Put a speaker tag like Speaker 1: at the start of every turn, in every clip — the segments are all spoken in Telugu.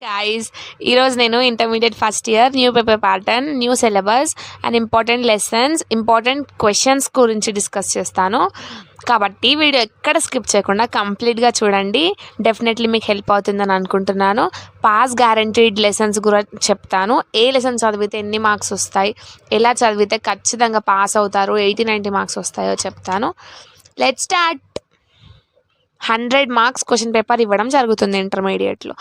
Speaker 1: గైస్, ఈరోజు నేను intermediate first year new paper pattern, new syllabus and important lessons, important questions గురించి డిస్కస్ చేస్తాను. కాబట్టి వీడియో ఎక్కడ స్కిప్ చేయకుండా కంప్లీట్గా చూడండి. డెఫినెట్లీ మీకు హెల్ప్ అవుతుందని అనుకుంటున్నాను. పాస్ గ్యారంటీడ్ లెసన్స్ గురించి చెప్తాను. ఏ లెసన్ చదివితే ఎన్ని మార్క్స్ వస్తాయి, ఎలా చదివితే ఖచ్చితంగా పాస్ అవుతారు, 80-90 మార్క్స్ వస్తాయో చెప్తాను. Let's start. 100 marks question paper ఇవ్వడం జరుగుతుంది ఇంటర్మీడియట్లో.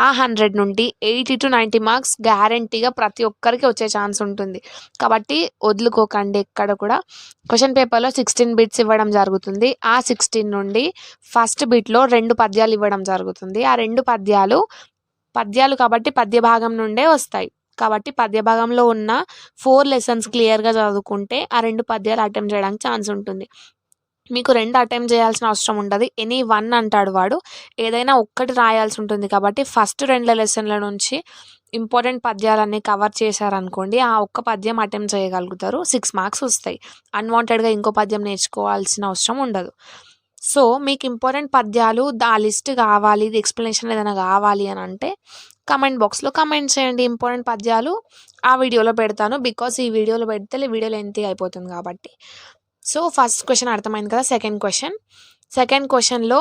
Speaker 1: ఆ 100 నుండి 80-90 మార్క్స్ గ్యారంటీగా ప్రతి ఒక్కరికి వచ్చే ఛాన్స్ ఉంటుంది. కాబట్టి వదులుకోకండి ఎక్కడ కూడా. క్వశ్చన్ పేపర్లో 16 బిట్స్ ఇవ్వడం జరుగుతుంది. ఆ 16 నుండి ఫస్ట్ బిట్లో 2 పద్యాలు ఇవ్వడం జరుగుతుంది. ఆ 2 పద్యాలు కాబట్టి పద్య భాగం నుండే వస్తాయి. కాబట్టి పద్య భాగంలో ఉన్న 4 లెసన్స్ క్లియర్గా చదువుకుంటే ఆ 2 పద్యాలు అటెంప్ట్ చేయడానికి ఛాన్స్ ఉంటుంది. మీకు 2 అటెంప్ట్ చేయాల్సిన అవసరం ఉండదు. ఎనీ 1 అంటాడు వాడు. ఏదైనా ఒక్కటి రాయాల్సి ఉంటుంది. కాబట్టి ఫస్ట్ 2 లెసన్ల నుంచి ఇంపార్టెంట్ పద్యాలన్నీ కవర్ చేశారనుకోండి, ఆ ఒక్క పద్యం అటెంప్ట్ చేయగలుగుతారు. 6 మార్క్స్ వస్తాయి. అన్వాంటెడ్గా ఇంకో పద్యం నేర్చుకోవాల్సిన అవసరం ఉండదు. సో మీకు ఇంపార్టెంట్ పద్యాలు ఆ లిస్ట్ కావాలి, ఇది ఎక్స్ప్లెనేషన్ ఏదైనా కావాలి అని అంటే కమెంట్ బాక్స్లో కమెంట్ చేయండి. ఇంపార్టెంట్ పద్యాలు ఆ వీడియోలో పెడతాను. బికాస్ ఈ వీడియోలో పెడితే వీడియో లెంతీ అయిపోతుంది కాబట్టి. సో ఫస్ట్ క్వశ్చన్ అర్థమైంది కదా. సెకండ్ క్వశ్చన్లో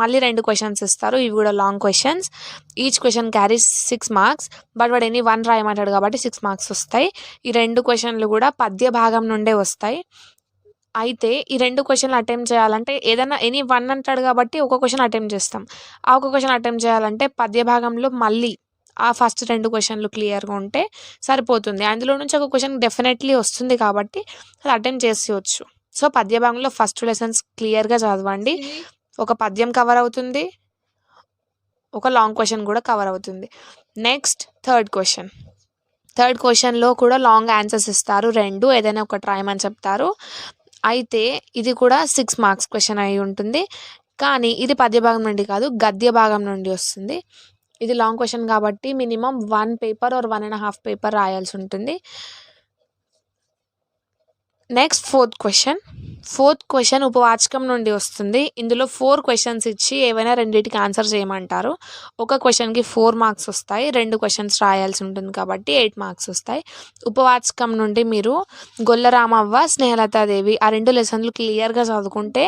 Speaker 1: మళ్ళీ 2 క్వశ్చన్స్ ఇస్తారు. ఇవి కూడా long questions. Each question carries 6 marks. But వాడు ఎనీ 1 రాయమంటాడు కాబట్టి 6 మార్క్స్ వస్తాయి. ఈ 2 క్వశ్చన్లు కూడా పద్య భాగం నుండే వస్తాయి. అయితే ఈ 2 క్వశ్చన్లు అటెంప్ట్ చేయాలంటే ఏదైనా ఎనీ 1 అంటాడు కాబట్టి ఒక క్వశ్చన్ అటెంప్ట్ చేస్తాం. ఆ ఒక క్వశ్చన్ అటెంప్ట్ చేయాలంటే పద్య భాగంలో మళ్ళీ ఆ ఫస్ట్ 2 క్వశ్చన్లు క్లియర్గా ఉంటే సరిపోతుంది. అందులో నుంచి ఒక క్వశ్చన్ డెఫినెట్లీ వస్తుంది కాబట్టి అది అటెంప్ట్ చేసేయచ్చు. సో పద్య భాగంలో ఫస్ట్ లెసన్స్ క్లియర్గా చదవండి. ఒక పద్యం కవర్ అవుతుంది, ఒక లాంగ్ క్వశ్చన్ కూడా కవర్ అవుతుంది. నెక్స్ట్ థర్డ్ క్వశ్చన్లో కూడా లాంగ్ ఆన్సర్స్ ఇస్తారు. 2 ఏదైనా ఒకటి రాయమని చెప్తారు. అయితే ఇది కూడా 6 మార్క్స్ క్వశ్చన్ అయి ఉంటుంది. కానీ ఇది పద్య భాగం నుండి కాదు, గద్య భాగం నుండి వస్తుంది. ఇది లాంగ్ క్వశ్చన్ కాబట్టి మినిమం 1 పేపర్ ఆర్ 1.5 పేపర్ రాయాల్సి ఉంటుంది. నెక్స్ట్ ఫోర్త్ క్వశ్చన్ ఉపవాచకం నుండి వస్తుంది. ఇందులో 4 క్వశ్చన్స్ ఇచ్చి ఏవైనా రెండింటికి ఆన్సర్ చేయమంటారు. ఒక క్వశ్చన్కి 4 మార్క్స్ వస్తాయి. 2 క్వశ్చన్స్ రాయాల్సి ఉంటుంది కాబట్టి 8 మార్క్స్ వస్తాయి. ఉపవాచకం నుండి మీరు గొల్లరామవ్వ, స్నేహలతాదేవి ఆ 2 లెసన్లు క్లియర్గా చదువుకుంటే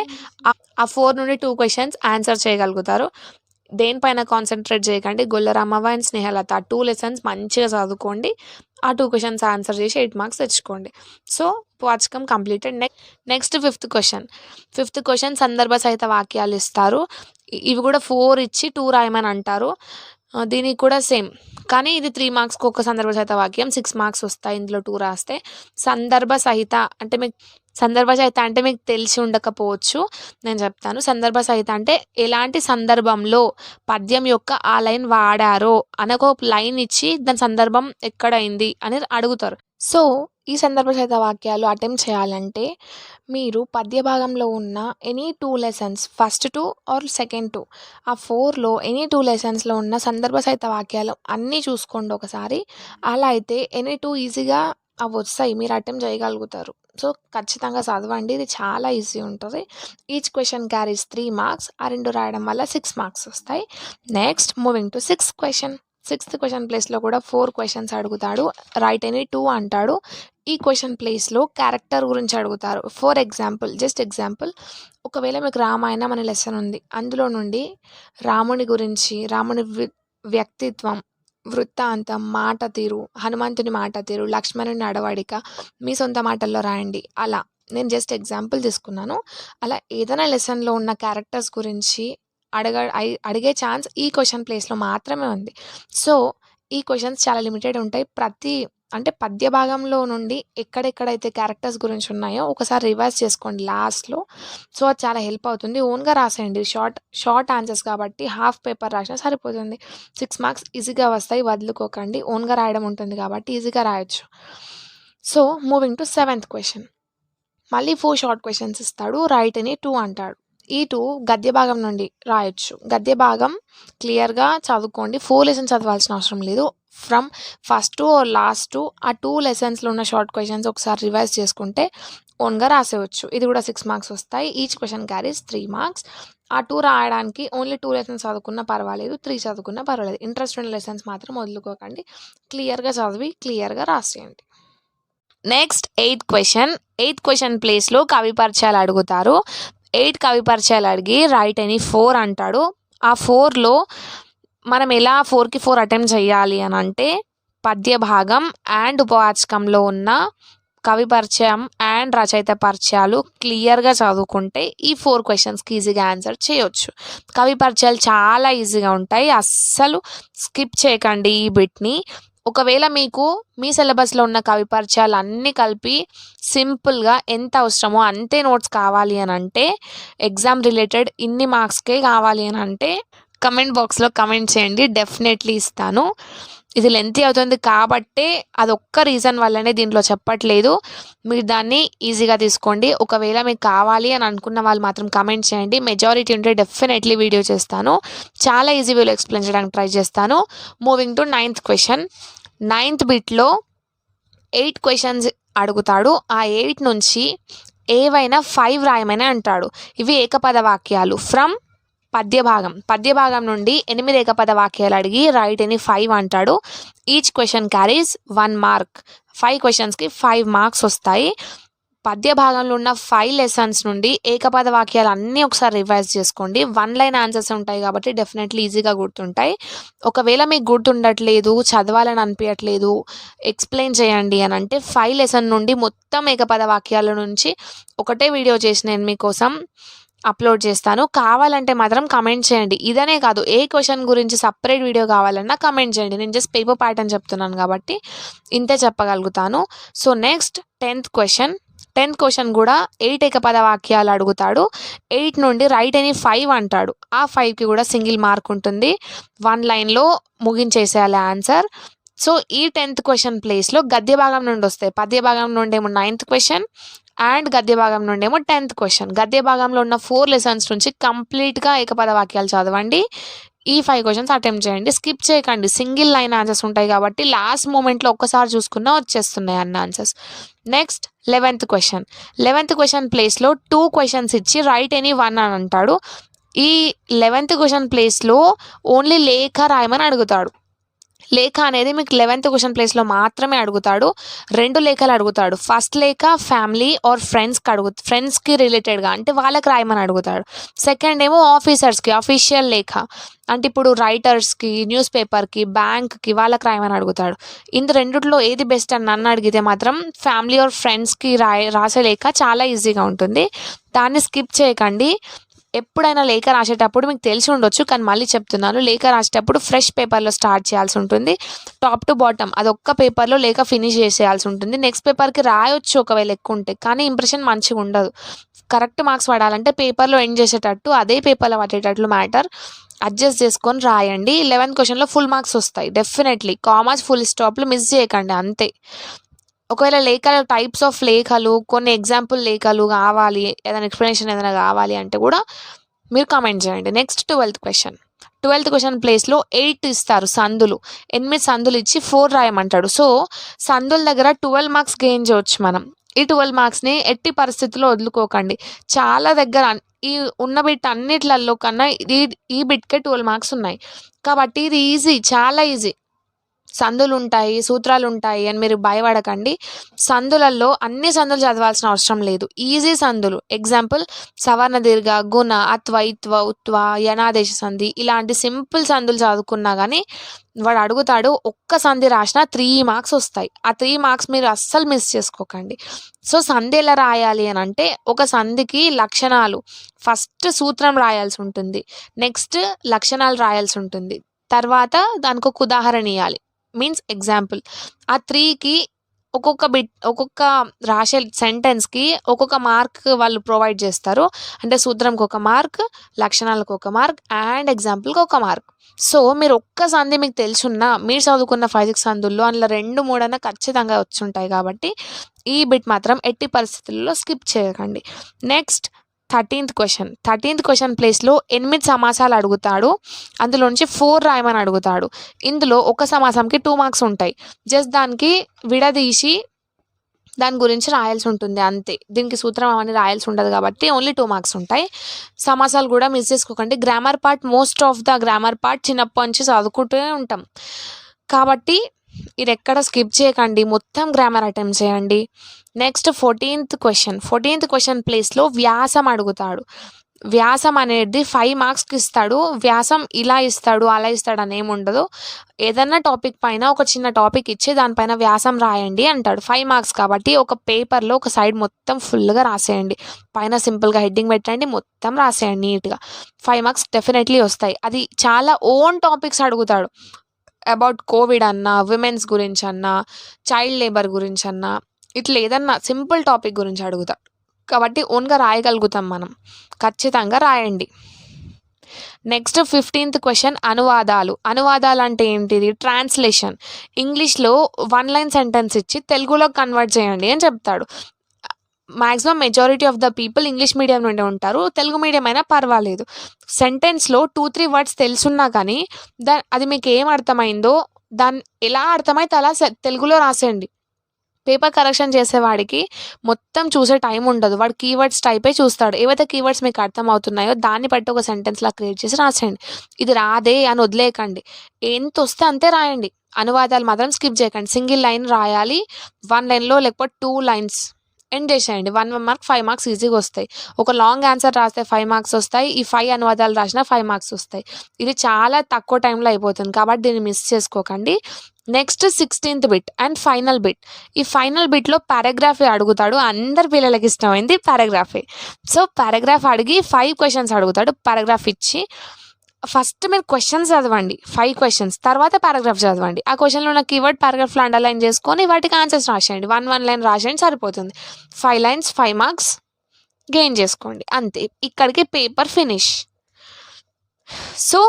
Speaker 1: ఆ 4 నుండి 2 క్వశ్చన్స్ ఆన్సర్ చేయగలుగుతారు. దేనిపైన కాన్సన్ట్రేట్ చేయకండి. గొల్లరామవ్వ అండ్ స్నేహలత 2 లెసన్స్ మంచిగా చదువుకోండి. ఆ 2 క్వశ్చన్స్ ఆన్సర్ చేసి 8 మార్క్స్ తెచ్చుకోండి. సో ఉపవాచకం కంప్లీటెడ్. నెక్స్ట్ ఫిఫ్త్ క్వశ్చన్ సందర్భ సహిత వాక్యాలు ఇస్తారు. ఇవి కూడా 4 ఇచ్చి 2 రాయమని అంటారు. దీనికి కూడా సేమ్, కానీ ఇది 3 మార్క్స్కి ఒక సందర్భ సహిత వాక్యం, 6 మార్క్స్ వస్తాయి ఇందులో 2 రాస్తే. సందర్భ సహిత అంటే మీకు తెలిసి ఉండకపోవచ్చు, నేను చెప్తాను. సందర్భ సహిత అంటే ఎలాంటి సందర్భంలో పద్యం యొక్క ఆ లైన్ వాడారో అని ఒక లైన్ ఇచ్చి దాని సందర్భం ఎక్కడైంది అని అడుగుతారు. సో ఈ సందర్భ సహిత వాక్యాలు అటెంప్ట్ చేయాలంటే మీరు పద్య భాగంలో ఉన్న any 2 lessons, first 2 or second 2, ఆ 4లో ఎనీ 2 లెసన్స్లో ఉన్న సందర్భ సహిత వాక్యాలు అన్నీ చూసుకోండి ఒకసారి. అలా అయితే ఎనీ 2 ఈజీగా అవి వస్తాయి, మీరు అటెంప్ట్ చేయగలుగుతారు. సో ఖచ్చితంగా చదవండి, ఇది చాలా ఈజీ ఉంటుంది. Each question carries 3 marks. ఆ 2 రాయడం వల్ల 6 మార్క్స్ వస్తాయి. Next moving to sixth question ప్లేస్లో కూడా 4 క్వశ్చన్స్ అడుగుతాడు. రైట్ ఎనీ 2 అంటాడు. ఈ క్వశ్చన్ ప్లేస్లో క్యారెక్టర్ గురించి అడుగుతారు. ఫర్ ఎగ్జాంపుల్ ఒకవేళ మీకు రామాయణం అనే లెసన్ ఉంది. అందులో నుండి రాముని గురించి, రాముని వ్యక్తిత్వం, వృత్తాంతం, మాట తీరు, హనుమంతుని మాట తీరు, లక్ష్మణుని నడవడిక మీ సొంత మాటల్లో రాయండి. అలా నేను జస్ట్ ఎగ్జాంపుల్ తీసుకున్నాను. అలా ఏదైనా లెసన్లో ఉన్న క్యారెక్టర్స్ గురించి అడిగే ఛాన్స్ ఈ క్వశ్చన్ ప్లేస్లో మాత్రమే ఉంది. సో ఈ క్వశ్చన్స్ చాలా లిమిటెడ్ ఉంటాయి. పద్య భాగంలో నుండి ఎక్కడెక్కడైతే క్యారెక్టర్స్ గురించి ఉన్నాయో ఒకసారి రివైజ్ చేసుకోండి లాస్ట్లో. సో అది చాలా హెల్ప్ అవుతుంది. ఓన్గా రాసేయండి. షార్ట్ ఆన్సర్స్ కాబట్టి హాఫ్ పేపర్ రాసినా సరిపోతుంది. 6 మార్క్స్ ఈజీగా వస్తాయి, వదులుకోకండి. ఓన్గా రాయడం ఉంటుంది కాబట్టి ఈజీగా రాయొచ్చు. So moving to 7th question. మళ్ళీ 4 షార్ట్ క్వశ్చన్స్ ఇస్తాడు. రైట్ ఎనీ 2 అంటాడు. ఈ 2 గద్య భాగం నుండి రాయొచ్చు. గద్య భాగం క్లియర్గా చదువుకోండి. 4 లెసన్స్ చదవాల్సిన అవసరం లేదు. ఫ్రమ్ ఫస్ట్ టు లాస్ట్ ఆ 2 లెసన్స్లో ఉన్న షార్ట్ క్వశ్చన్స్ ఒకసారి రివైజ్ చేసుకుంటే ఓన్గా రాసేయచ్చు. ఇది కూడా 6 మార్క్స్ వస్తాయి. Each question carries 3 marks. ఆ 2 రాయడానికి ఓన్లీ 2 లెసన్స్ చదువుకున్నా పర్వాలేదు, 3 చదువుకున్నా పర్వాలేదు. ఇంట్రెస్ట్ ఉన్న లెసన్స్ మాత్రం వదులుకోకండి. క్లియర్గా చదివి క్లియర్గా రాసేయండి. నెక్స్ట్ 8th క్వశ్చన్ ప్లేస్లో కవి పరిచయాలు అడుగుతారు. 8 కవి పరిచయాలు అడిగి రైట్ ఎనీ 4 అంటాడు. ఆ 4లో మనం ఎలా 4కి 4 అటెంప్ట్ చేయాలి అని అంటే పద్య భాగం అండ్ ఉపవాచకంలో ఉన్న కవి పరిచయం అండ్ రచయిత పరిచయాలు క్లియర్గా చదువుకుంటే ఈ 4 క్వశ్చన్స్కి ఈజీగా ఆన్సర్ చేయొచ్చు. కవి పరిచయాలు చాలా ఈజీగా ఉంటాయి, అస్సలు స్కిప్ చేయకండి ఈ బిట్ని. ఒకవేళ మీకు మీ సిలబస్లో ఉన్న కవి పరిచయాలు అన్నీ కలిపి సింపుల్గా ఎంత అవసరమో అంతే నోట్స్ కావాలి అని అంటే, ఎగ్జామ్ రిలేటెడ్ ఇన్ని మార్క్స్కే కావాలి అని అంటే కమెంట్ బాక్స్లో కమెంట్ చేయండి, డెఫినెట్లీ ఇస్తాను. ఇది లెంతీ అవుతుంది కాబట్టే అదొక్క రీజన్ వల్లనే దీంట్లో చెప్పట్లేదు. మీరు దాన్ని ఈజీగా తీసుకోండి. ఒకవేళ మీకు కావాలి అని అనుకున్న వాళ్ళు మాత్రం కమెంట్ చేయండి. మెజారిటీ ఉంటే డెఫినెట్లీ వీడియో చేస్తాను. చాలా ఈజీ వేలో ఎక్స్ప్లెయిన్ చేయడానికి ట్రై చేస్తాను. Moving to 9th question. 9th బిట్లో 8 questions అడుగుతాడు. ఆ 8 నుంచి ఏవైనా 5 రాయమని అంటాడు. ఇవి ఏకపద వాక్యాలు ఫ్రమ్ పద్యభాగం నుండి 8 ఏకపద వాక్యాలు అడిగి రైట్ ఎనీ 5 అంటాడు. Each question carries 1 mark. 5 క్వశ్చన్స్కి 5 మార్క్స్ వస్తాయి. పద్యభాగంలో ఉన్న 5 లెసన్స్ నుండి ఏకపద వాక్యాలు అన్నీ ఒకసారి రివైజ్ చేసుకోండి. 1 లైన్ ఆన్సర్స్ ఉంటాయి కాబట్టి డెఫినెట్లీ ఈజీగా గుర్తుంటాయి. ఒకవేళ మీకు గుర్తుండట్లేదు, చదవాలని అనిపించట్లేదు, ఎక్స్ప్లెయిన్ చేయండి అని అంటే 5 లెసన్ నుండి మొత్తం ఏకపద వాక్యాల నుంచి ఒకటే వీడియో చేసి నేను మీకోసం అప్లోడ్ చేస్తాను. కావాలంటే మాత్రం కమెంట్ చేయండి. ఇదనే కాదు, ఏ క్వశ్చన్ గురించి సపరేట్ వీడియో కావాలన్నా కమెంట్ చేయండి. నేను జస్ట్ పేపర్ ప్యాటర్న్ చెప్తున్నాను కాబట్టి ఇంతే చెప్పగలుగుతాను. సో నెక్స్ట్ 10th క్వశ్చన్ కూడా 8 ఏకపద వాక్యాలు అడుగుతాడు. 8 నుండి రైట్ ఎనీ 5 అంటాడు. ఆ 5కి కూడా సింగిల్ మార్క్ ఉంటుంది. 1 లైన్లో ముగించేసేయాలి ఆన్సర్. సో ఈ 10th క్వశ్చన్ ప్లేస్లో గద్య భాగం నుండి వస్తాయి. పద్య భాగం నుండి ఏమో 9th క్వశ్చన్ అండ్ గద్య భాగం నుండి ఏమో 10th క్వశ్చన్. గద్య భాగంలో ఉన్న 4 లెసన్స్ నుంచి కంప్లీట్గా ఏకపద వాక్యాలు చదవండి. ఈ 5 క్వశ్చన్స్ అటెంప్ట్ చేయండి, స్కిప్ చేయకండి. సింగిల్ లైన్ ఆన్సర్స్ ఉంటాయి కాబట్టి లాస్ట్ మూమెంట్లో ఒక్కసారి చూసుకున్నా వచ్చేస్తున్నాయి అన్న ఆన్సర్స్. నెక్స్ట్ 11th క్వశ్చన్ ప్లేస్లో 2 క్వశ్చన్స్ ఇచ్చి రైట్ ఎనీ 1 అని అంటాడు. ఈ 11th క్వశ్చన్ ప్లేస్లో ఓన్లీ లేఖ రాయమని అడుగుతాడు. లేఖ అనేది మీకు 11th క్వశ్చన్ ప్లేస్లో మాత్రమే అడుగుతాడు. 2 లేఖలు అడుగుతాడు. ఫస్ట్ లేఖ ఫ్యామిలీ ఆర్ ఫ్రెండ్స్కి రిలేటెడ్గా అంటే వాళ్ళకి రాయమని అడుగుతాడు. సెకండ్ ఏమో ఆఫీసర్స్కి అఫీషియల్ లేఖ అంటే ఇప్పుడు రైటర్స్కి, న్యూస్ పేపర్కి, బ్యాంక్కి వాళ్ళకి రాయమని అడుగుతాడు. ఇందు రెండిట్లో ఏది బెస్ట్ అని నన్ను అడిగితే మాత్రం ఫ్యామిలీ ఆర్ ఫ్రెండ్స్కి రాసే లేఖ చాలా ఈజీగా ఉంటుంది. దాన్ని స్కిప్ చేయకండి. ఎప్పుడైనా లేఖ రాసేటప్పుడు మీకు తెలిసి ఉండొచ్చు, కానీ మళ్ళీ చెప్తున్నాను, లేఖ రాసేటప్పుడు ఫ్రెష్ పేపర్లో స్టార్ట్ చేయాల్సి ఉంటుంది. టాప్ టు బాటమ్ అదొక్క పేపర్లో లేఖ ఫినిష్ చేసేయాల్సి ఉంటుంది. నెక్స్ట్ పేపర్కి రాయొచ్చు ఒకవేళ ఎక్కువ ఉంటే, కానీ ఇంప్రెషన్ మంచిగా ఉండదు. కరెక్ట్ మార్క్స్ పడాలంటే పేపర్లో ఎండ్ చేసేటట్టు అదే పేపర్లో పట్టేటట్లు మ్యాటర్ అడ్జస్ట్ చేసుకొని రాయండి. 11th క్వశ్చన్లో ఫుల్ మార్క్స్ వస్తాయి డెఫినెట్లీ. కామాస్, ఫుల్ స్టాప్లు మిస్ చేయకండి అంతే. ఒకవేళ లేఖలు, టైప్స్ ఆఫ్ లేఖలు, కొన్ని ఎగ్జాంపుల్ లేఖలు కావాలి, ఏదైనా ఎక్స్ప్లెనేషన్ ఏదైనా కావాలి అంటే కూడా మీరు కామెంట్ చేయండి. నెక్స్ట్ 12th క్వశ్చన్ ప్లేస్లో 8 ఇస్తారు సందులు. 8 సందులు ఇచ్చి 4 రాయమంటాడు. సో సందుల దగ్గర 12 మార్క్స్ గెయిన్ చేయవచ్చు మనం. ఈ 12 మార్క్స్ని ఎట్టి పరిస్థితుల్లో వదులుకోకండి. చాలా దగ్గర ఈ ఉన్న బిట్ అన్నిట్లలో కన్నా ఈ బిట్కే 12 మార్క్స్ ఉన్నాయి కాబట్టి ఇది ఈజీ, చాలా ఈజీ. సందులు ఉంటాయి, సూత్రాలు ఉంటాయి అని మీరు భయపడకండి. సందులలో అన్ని సందులు చదవాల్సిన అవసరం లేదు. ఈజీ సందులు, ఎగ్జాంపుల్ సవర్ణ దీర్ఘ, గుణ, అత్వ, ఇత్వ, ఉత్వ, యనాదేశ సంధి ఇలాంటి సింపుల్ సందులు చదువుకున్నా కానీ వాడు అడుగుతాడు. ఒక్క సంధి రాసినా 3 మార్క్స్ వస్తాయి. ఆ 3 మార్క్స్ మీరు అస్సలు మిస్ చేసుకోకండి. సో సంధి ఎలా రాయాలి అని అంటే, ఒక సంధికి లక్షణాలు, ఫస్ట్ సూత్రం రాయాల్సి ఉంటుంది, నెక్స్ట్ లక్షణాలు రాయాల్సి ఉంటుంది, తర్వాత దానికి ఒక ఉదాహరణ ఇవ్వాలి, మీన్స్ ఎగ్జాంపుల్. ఆ 3కి ఒక్కొక్క రాసే సెంటెన్స్కి ఒక్కొక్క మార్క్ వాళ్ళు ప్రొవైడ్ చేస్తారు. అంటే సూత్రంకి 1 మార్క్, లక్షణాలకు 1 మార్క్ అండ్ ఎగ్జాంపుల్కి 1 మార్క్. సో మీరు ఒక్క సంధి మీకు తెలుసున్నా, మీరు చదువుకున్న 5-6 సందుల్లో అందులో 2-3 అన్న ఖచ్చితంగా వచ్చి ఉంటాయి కాబట్టి ఈ బిట్ మాత్రం ఎట్టి పరిస్థితుల్లో స్కిప్ చేయకండి. నెక్స్ట్ 13th క్వశ్చన్ ప్లేస్లో 8 సమాసాలు అడుగుతాడు. అందులోంచి 4 రాయమని అడుగుతాడు. ఇందులో ఒక సమాసంకి 2 మార్క్స్ ఉంటాయి. జస్ట్ దానికి విడదీసి దాని గురించి రాయాల్సి ఉంటుంది అంతే. దీనికి సూత్రం అవన్నీ రాయాల్సి ఉండదు కాబట్టి ఓన్లీ 2 మార్క్స్ ఉంటాయి. సమాసాలు కూడా మిస్ చేసుకోకండి. Grammar part most of the grammar part చిన్నప్పటి నుంచి చదువుకుంటూనే ఉంటాం కాబట్టి ఇది ఎక్కడ స్కిప్ చేయకండి, మొత్తం గ్రామర్ అటెంప్ట్ చేయండి. నెక్స్ట్ 14th క్వశ్చన్ ప్లేస్లో వ్యాసం అడుగుతాడు. వ్యాసం అనేది 5 మార్క్స్కి ఇస్తాడు. వ్యాసం ఇలా ఇస్తాడు అలా ఇస్తాడు అని ఏమి ఉండదు. ఏదన్నా టాపిక్ పైన ఒక చిన్న టాపిక్ ఇచ్చి దానిపైన వ్యాసం రాయండి అంటాడు. 5 మార్క్స్ కాబట్టి ఒక పేపర్లో ఒక సైడ్ మొత్తం ఫుల్గా రాసేయండి. పైన సింపుల్గా హెడ్డింగ్ పెట్టండి, మొత్తం రాసేయండి నీట్గా. 5 మార్క్స్ డెఫినెట్లీ వస్తాయి. అది చాలా ఓన్ టాపిక్స్ అడుగుతాడు. అబౌట్ కోవిడ్ అన్నా, విమెన్స్ గురించి అన్నా, చైల్డ్ లేబర్ గురించి అన్నా, ఇట్లా ఏదన్నా సింపుల్ టాపిక్ గురించి అడుగుతాడు కాబట్టి ఓన్గా రాయగలుగుతాం మనం. ఖచ్చితంగా రాయండి. Next 15th question అనువాదాలు. అనువాదాలు అంటే ఏంటిది? ట్రాన్స్లేషన్. ఇంగ్లీష్లో 1 లైన్ సెంటెన్స్ ఇచ్చి తెలుగులో కన్వర్ట్ చేయండి అని చెప్తాడు. Maximum majority of the people English medium నుండి ఉంటారు. తెలుగు మీడియం అయినా పర్వాలేదు. సెంటెన్స్లో 2-3 వర్డ్స్ తెలుసున్నా కానీ అది మీకు ఏం అర్థమైందో దాన్ని ఎలా అర్థమైతే అలా తెలుగులో రాసేయండి. పేపర్ కరెక్షన్ చేసేవాడికి మొత్తం చూసే టైం ఉండదు. వాడు కీవర్డ్స్ టైపే చూస్తాడు. ఏవైతే కీవర్డ్స్ మీకు అర్థమవుతున్నాయో దాన్ని బట్టి ఒక సెంటెన్స్లా క్రియేట్ చేసి రాసేయండి. ఇది రాదే అని వదిలేయకండి. ఎంత వస్తే అంతే రాయండి. అనువాదాలు మాత్రం స్కిప్ చేయకండి. సింగిల్ లైన్ రాయాలి. 1 లైన్లో లేకపోతే 2 లైన్స్ ఎండ్ చేసేయండి. 1 మార్క్ 5 మార్క్స్ ఈజీగా వస్తాయి. ఒక లాంగ్ ఆన్సర్ రాస్తే 5 మార్క్స్ వస్తాయి. ఈ 5 అనువాదాలు రాసినా 5 మార్క్స్ వస్తాయి. ఇది చాలా తక్కువ టైంలో అయిపోతుంది కాబట్టి దీన్ని మిస్ చేసుకోకండి. Next 16th bit and final bit. ఈ ఫైనల్ బిట్లో పారాగ్రాఫే అడుగుతాడు. అందరి పిల్లలకి ఇష్టమైంది పారాగ్రాఫే. సో పారాగ్రాఫ్ అడిగి 5 క్వశ్చన్స్ అడుగుతాడు. పారాగ్రాఫ్ ఇచ్చి ఫస్ట్ మీరు క్వశ్చన్స్ చదవండి, 5 క్వశ్చన్స్, తర్వాత పారాగ్రాఫ్ చదవండి. ఆ క్వశ్చన్లో ఉన్న కీవర్డ్ పారాగ్రాఫ్లో అండర్లైన్ చేసుకొని వాటికి ఆన్సర్స్ రాసేయండి. 1 లైన్ రాసేయండి సరిపోతుంది. 5 లైన్స్ 5 మార్క్స్ గెయిన్ చేసుకోండి అంతే. ఇక్కడికి పేపర్ ఫినిష్. సో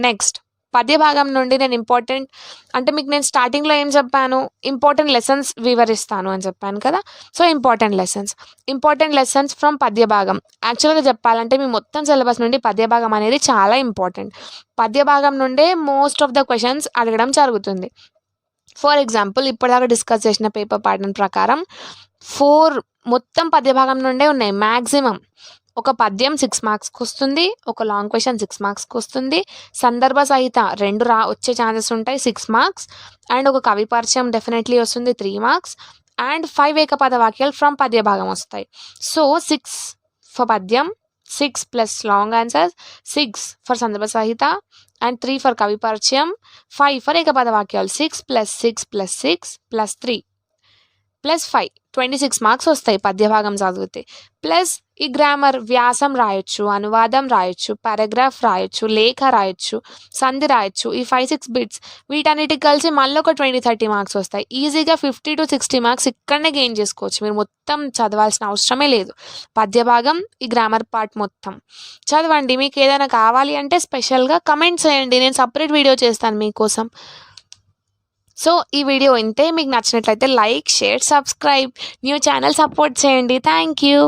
Speaker 1: నెక్స్ట్ పద్య భాగం నుండి నేను ఇంపార్టెంట్ అంటే మీకు నేను స్టార్టింగ్లో ఏం చెప్పాను, ఇంపార్టెంట్ లెసన్స్ వివరిస్తాను అని చెప్పాను కదా. సో ఇంపార్టెంట్ లెసన్స్ ఫ్రమ్ పద్య భాగం. యాక్చువల్గా చెప్పాలంటే మీ మొత్తం సిలబస్ నుండి పద్య భాగం అనేది చాలా ఇంపార్టెంట్. పద్య భాగం నుండే మోస్ట్ ఆఫ్ ద క్వశ్చన్స్ అడగడం జరుగుతుంది. ఫర్ ఎగ్జాంపుల్ ఇప్పటిదాకా డిస్కస్ చేసిన పేపర్ ప్యాటర్న్ ప్రకారం 4 మొత్తం పద్య భాగం నుండే ఉన్నాయి మ్యాక్సిమం. ఒక పద్యం 6 మార్క్స్కి వస్తుంది, ఒక లాంగ్ క్వశ్చన్ 6 మార్క్స్కి వస్తుంది, సందర్భ సహిత 2 వచ్చే ఛాన్సెస్ ఉంటాయి 6 మార్క్స్, అండ్ ఒక కవి పరిచయం డెఫినెట్లీ వస్తుంది 3 మార్క్స్, అండ్ 5 ఏకపద వాక్యాలు ఫ్రమ్ పద్య భాగం వస్తాయి. సో 6 ఫర్ పద్యం, 6 ప్లస్ లాంగ్ ఆన్సర్స్, 6 ఫర్ సందర్భ సహిత, అండ్ 3 ఫర్ కవి పరిచయం, 5 ఫర్ ఏకపద వాక్యాలు. 6 + 6 + 6 + 3 + 5 26 మార్క్స్ వస్తాయి పద్య భాగం చదివితే. ప్లస్ ఈ గ్రామర్, వ్యాసం రాయొచ్చు, అనువాదం రాయొచ్చు, పారాగ్రాఫ్ రాయొచ్చు, లేఖ రాయొచ్చు, సంధి రాయొచ్చు. ఈ 5-6 బిట్స్ వీటన్నిటికి కలిసి మళ్ళీ ఒక 20-30 మార్క్స్ వస్తాయి. ఈజీగా 50-60 మార్క్స్ ఇక్కడనే గెయిన్ చేసుకోవచ్చు. మీరు మొత్తం చదవాల్సిన అవసరమే లేదు. పద్య భాగం, ఈ గ్రామర్ పార్ట్ మొత్తం చదవండి. మీకు ఏదైనా కావాలి అంటే స్పెషల్గా కమెంట్ చేయండి, నేను సపరేట్ వీడియో చేస్తాను మీకోసం. సో ఈ వీడియో ఇంతే. మీకు నచ్చినట్లయితే like, share, subscribe, new channel support చేయండి. Thank you.